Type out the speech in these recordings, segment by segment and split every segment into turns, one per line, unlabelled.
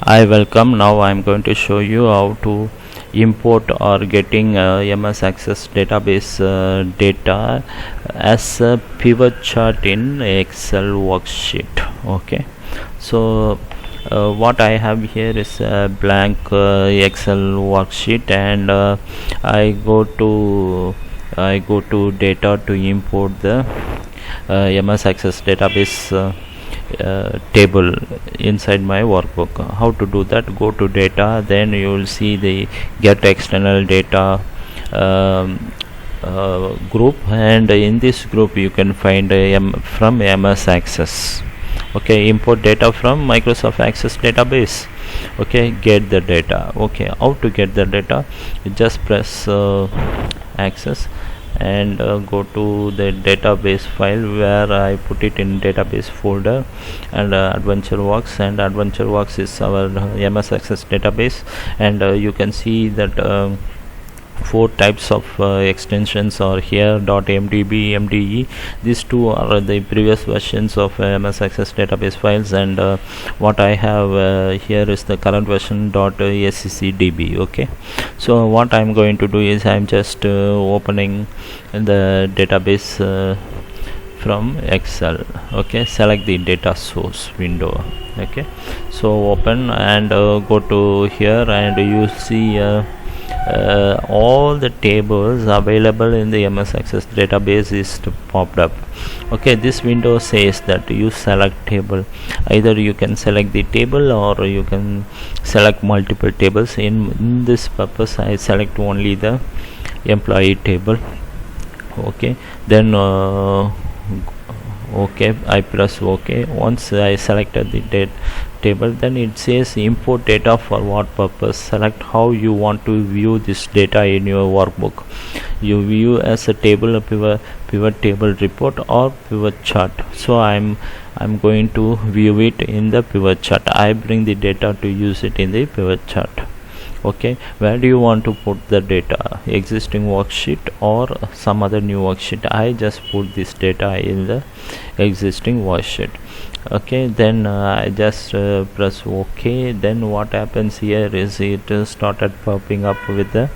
Hi, welcome. Now I'm going to show you how to import or getting MS Access database data as a pivot chart in Excel worksheet. Okay, so what I have here is a blank Excel worksheet, and I go to data to import the MS Access database table inside my workbook. How to do that? Go to data, then you will see the get external data group, and in this group you can find from MS Access. Okay, import data from Microsoft Access database. Okay, get the data. Okay, how to get the data? You just press access and go to the database file where I put it in database folder, and AdventureWorks, and AdventureWorks is our MS Access database, and you can see that 4 types of extensions are here: .mdb, mde. These two are the previous versions of MS Access database files, and what I have here is the current version .sccdb. okay, so what I'm going to do is I'm just opening the database from Excel. Okay, select the data source window. Okay, so open and go to here, and you see all the tables available in the MS Access database is popped up. Okay, this window says that you select table. Either you can select the table or you can select multiple tables. In this purpose I select only the employee table. Okay, then okay, I press OK. Once I selected the table, then it says import data for what purpose. Select how you want to view this data in your workbook. You view as a table, a pivot table report, or pivot chart. So I'm going to view it in the pivot chart. I bring the data to use it in the pivot chart. Okay, where do you want to put the data? Existing worksheet or some other new worksheet? I just put this data in the existing worksheet. Okay, then I just press OK. Then what happens here is it started popping up with the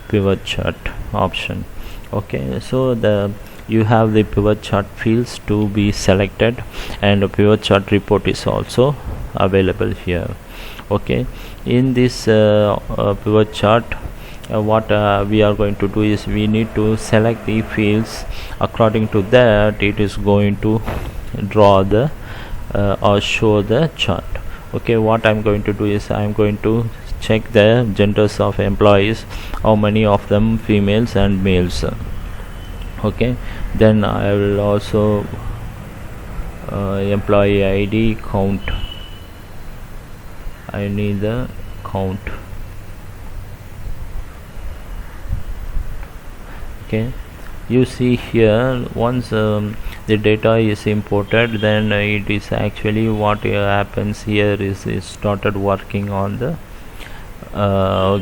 pivot chart option. Okay, so you have the pivot chart fields to be selected, and a pivot chart report is also available here. Okay, in this pivot chart, what we are going to do is we need to select the fields. According to that, it is going to draw the or show the chart. Okay, what I'm going to do is I'm going to check the genders of employees, how many of them females and males. Okay, then I will also employee ID count. I need the count. Okay, you see here, once the data is imported, then it is actually what happens here is it started working on the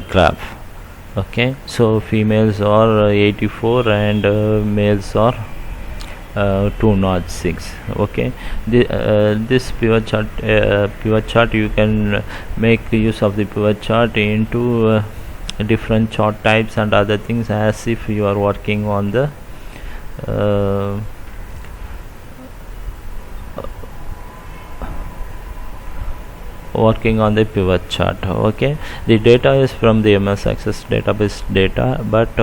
graph. Okay, so females are 84 and males are 206. Okay, this pivot chart you can make use of the pivot chart into different chart types and other things, as if you are working on the pivot chart. Okay, the data is from the MS Access database data, but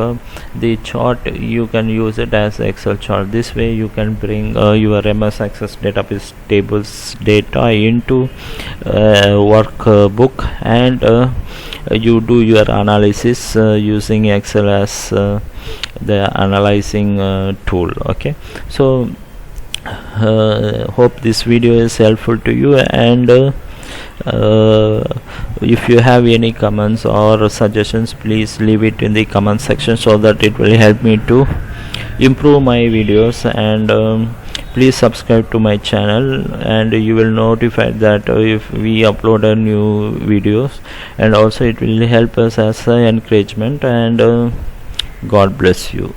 the chart you can use it as Excel chart. This way you can bring your MS Access database tables data into workbook, and you do your analysis using Excel as the analyzing tool. Okay, so hope this video is helpful to you, and if you have any comments or suggestions, please leave it in the comment section so that it will help me to improve my videos. And please subscribe to my channel, and you will notify that if we upload a new videos, and also it will help us as an encouragement. And God bless you.